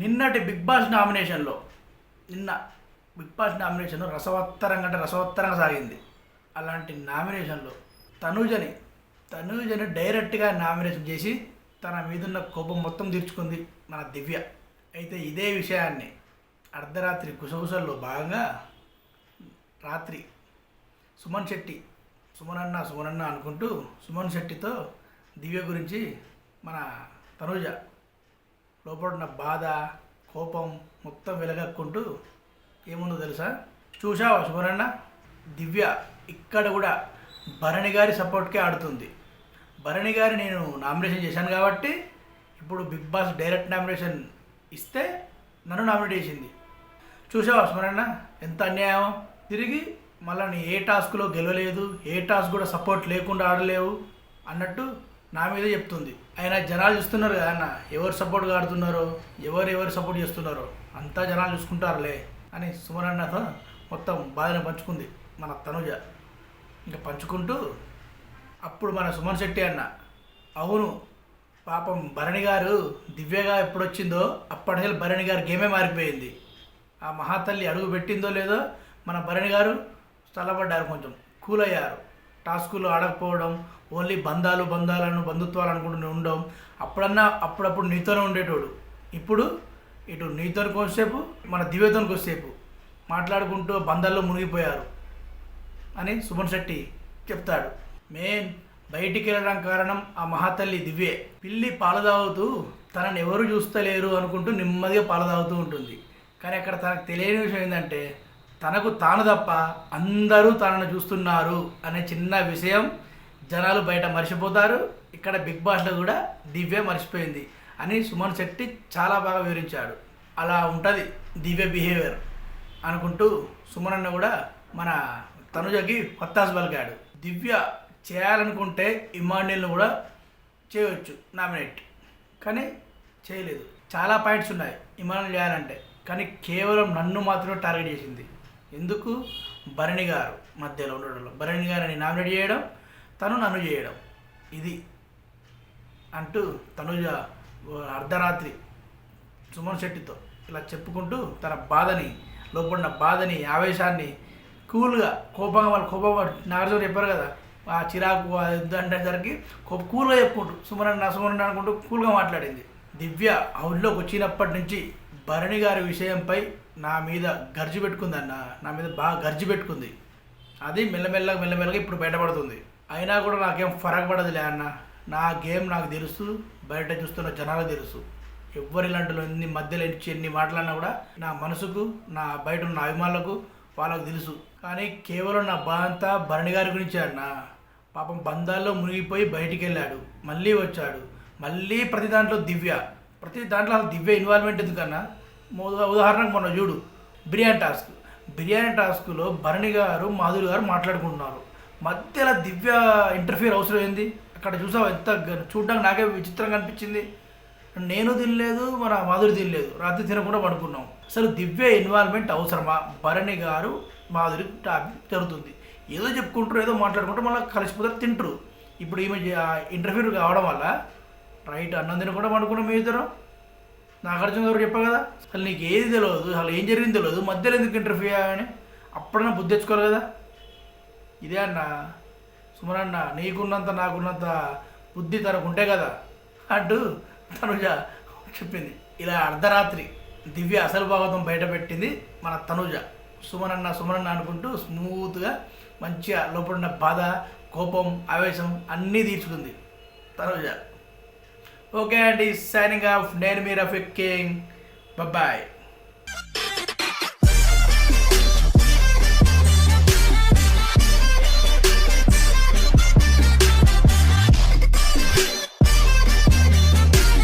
నిన్నటి big boss నామినేషన్లో నిన్న బిగ్ బాస్ నామినేషన్ రసవత్తరంగా అంటే రసవత్తరంగా సాగింది. అలాంటి నామినేషన్లో తనూజని డైరెక్ట్గా నామినేషన్ చేసి తన మీదున్న కోపం మొత్తం తీర్చుకుంది మన దివ్య. అయితే ఇదే విషయాన్ని అర్ధరాత్రి గుసగుసల్లో భాగంగా రాత్రి సుమనన్న అనుకుంటూ సుమన్ శెట్టితో దివ్య గురించి మన తనూజ లోపడున్న బాధ కోపం మొత్తం వెలగక్కుంటూ ఏముందో తెలుసా? చూసావా సుమనన్న, దివ్య ఇక్కడ కూడా భరణి గారి సపోర్ట్కే ఆడుతుంది. భరణి గారి నేను నామినేషన్ చేశాను కాబట్టి ఇప్పుడు బిగ్ బాస్ డైరెక్ట్ నామినేషన్ ఇస్తే నన్ను నామినేట్ చేసింది. చూసావా సుమనన్న, ఎంత అన్యాయం! తిరిగి మళ్ళీ నీ ఏ టాస్క్లో గెలవలేదు, ఏ టాస్క్ కూడా సపోర్ట్ లేకుండా ఆడలేవు అన్నట్టు నా మీదే చెప్తుంది. అయినా జనాలు చూస్తున్నారు కదా అన్న, ఎవరు సపోర్ట్గా ఆడుతున్నారో, ఎవరు సపోర్ట్ చేస్తున్నారో అంతా జనాలు చూసుకుంటారులే అని సుమనన్నతో మొత్తం బాధను పంచుకుంది మన తనుజ. ఇంకా పంచుకుంటూ అప్పుడు మన సుమన్ శెట్టి అన్న, అవును పాపం భరణి గారు దివ్యగా ఎప్పుడు వచ్చిందో అప్పటికే భరణి గారి గేమే మారిపోయింది. ఆ మహాతల్లి అడుగు పెట్టిందో లేదో మన భరణి గారు చల్లబడ్డారు, కొంచెం కూల్ అయ్యారు. టాస్కులు ఆడకపోవడం, ఓన్లీ బంధుత్వాలు అనుకుంటూ ఉండడం, అప్పుడప్పుడు నీతోనే ఉండేటోడు. ఇప్పుడు ఇటు నీతో కొంతసేపు మన దివ్యతో కొంతసేపు మాట్లాడుకుంటూ బంధాల్లో మునిగిపోయారు అని సుమన్ శెట్టి చెప్తాడు. మెయిన్ బయటికి వెళ్ళడం కారణం ఆ మహాతల్లి దివ్యే. పిల్లి పాలు తాగుతూ తనని ఎవరు చూస్తలేరు అనుకుంటూ నెమ్మదిగా పాలు తాగుతూ ఉంటుంది. కానీ అక్కడ తనకు తెలియని విషయం ఏంటంటే తనకు తాను తప్ప అందరూ తనను చూస్తున్నారు అనే చిన్న విషయం జనాలు బయట మర్చిపోతారు. ఇక్కడ బిగ్ బాస్లో కూడా దివ్య మర్చిపోయింది అని సుమన్ శెట్టి చాలా బాగా వివరించాడు. అలా ఉంటుంది దివ్య బిహేవియర్ అనుకుంటూ సుమనన్న కూడా మన తనుజకి వత్తాసు పలికాడు. దివ్య చేయాలనుకుంటే ఇమాన్యుల్ని కూడా చేయవచ్చు నామినేట్, కానీ చేయలేదు. చాలా పాయింట్స్ ఉన్నాయి ఇమాన్యుల్ చేయాలంటే, కానీ కేవలం నన్ను మాత్రమే టార్గెట్ చేసింది. ఎందుకు? భరణి గారు మధ్యలో ఉండడంలో భరణి గారిని నామినేట్ చేయడం, తను నన్ను చేయడం, ఇది అంటూ తనుజ అర్ధరాత్రి సుమన్ శెట్టితో ఇలా చెప్పుకుంటూ తన బాధని, లోపడిన బాధని, ఆవేశాన్ని కూల్గా కోపంగా నాగార్జున చెప్పారు కదా, ఆ చిరాకు అనేసరికి కూల్గా చెప్పుకుంటూ సుమనన్న అనుకుంటూ కూల్గా మాట్లాడింది. దివ్య హౌస్లోకి వచ్చినప్పటి నుంచి భరణి గారి విషయంపై నా మీద గర్జి పెట్టుకుందన్న, నా మీద బాగా గర్జి పెట్టుకుంది. అది మెల్లమెల్లగా ఇప్పుడు బయటపడుతుంది. అయినా కూడా నాకేం ఫరక్ పడదులే అన్న, నా గేమ్ నాకు తెలుసు, బయట చూస్తున్న జనాలకు తెలుసు. ఎవరి ఇలాంటిలో ఎన్ని మధ్యలో ఎన్ని మాట్లాడినా కూడా నా మనసుకు, నా బయట ఉన్న అభిమానులకు వాళ్ళకు తెలుసు. కానీ కేవలం నా బాధ అంతా భరణి గారి గురించి అన్న. పాపం బంధాల్లో మునిగిపోయి బయటికి వెళ్ళాడు, మళ్ళీ వచ్చాడు, మళ్ళీ ప్రతి దాంట్లో దివ్య ఇన్వాల్వ్మెంట్ ఎందుకన్నా? ఉదాహరణకు మొన్న చూడు బిర్యానీ టాస్క్లో భరణి గారు మాధురి గారు మాట్లాడుకుంటున్నారు, మధ్యలో దివ్య ఇంటర్ఫియర్ అవసరం ఏంది? అక్కడ చూసావు ఎంత చూడడానికి నాకే విచిత్రంగా అనిపించింది. నేను తినలేదు, మన మాధురి తినలేదు, రాత్రి తినకుండా పడుకున్నాం. అసలు దివ్య ఇన్వాల్వ్మెంట్ అవసరమా? భరణి గారు మాధురి టాపిక్ జరుగుతుంది, ఏదో చెప్పుకుంటారు, ఏదో మాట్లాడుకుంటారు, మళ్ళీ కలిసిపోతారు, తింటారు. ఇప్పుడు ఈమె ఇంటర్ఫియర్ కావడం వల్ల రైట్ అన్నం తినకుండా పడుకున్నాం మీ ఇద్దరం. నాగార్జున గారు చెప్పారు కదా, అసలు నీకు ఏది తెలియదు, అసలు ఏం జరిగింది తెలియదు, మధ్యలో ఎందుకు ఇంటర్ఫియర్ అని అప్పుడన్నా బుద్ధి తెచ్చుకోవాలి కదా. ఇదే అన్న సుమనన్న, నీకున్నంత నాకున్నంత బుద్ధి తనకు ఉంటే కదా అంటూ తనుజ చెప్పింది. ఇలా అర్ధరాత్రి దివ్య అసలు భాగవతం బయట పెట్టింది మన తనుజ. సుమనన్న అనుకుంటూ స్మూత్గా మంచిగా లోపడున్న బాధ, కోపం, ఆవేశం అన్నీ తీర్చుకుంది తనుజ. ఓకే అండి, సైనింగ్ ఆఫ్. నేను మీ రఫీక్ కింగ్. బాయ్.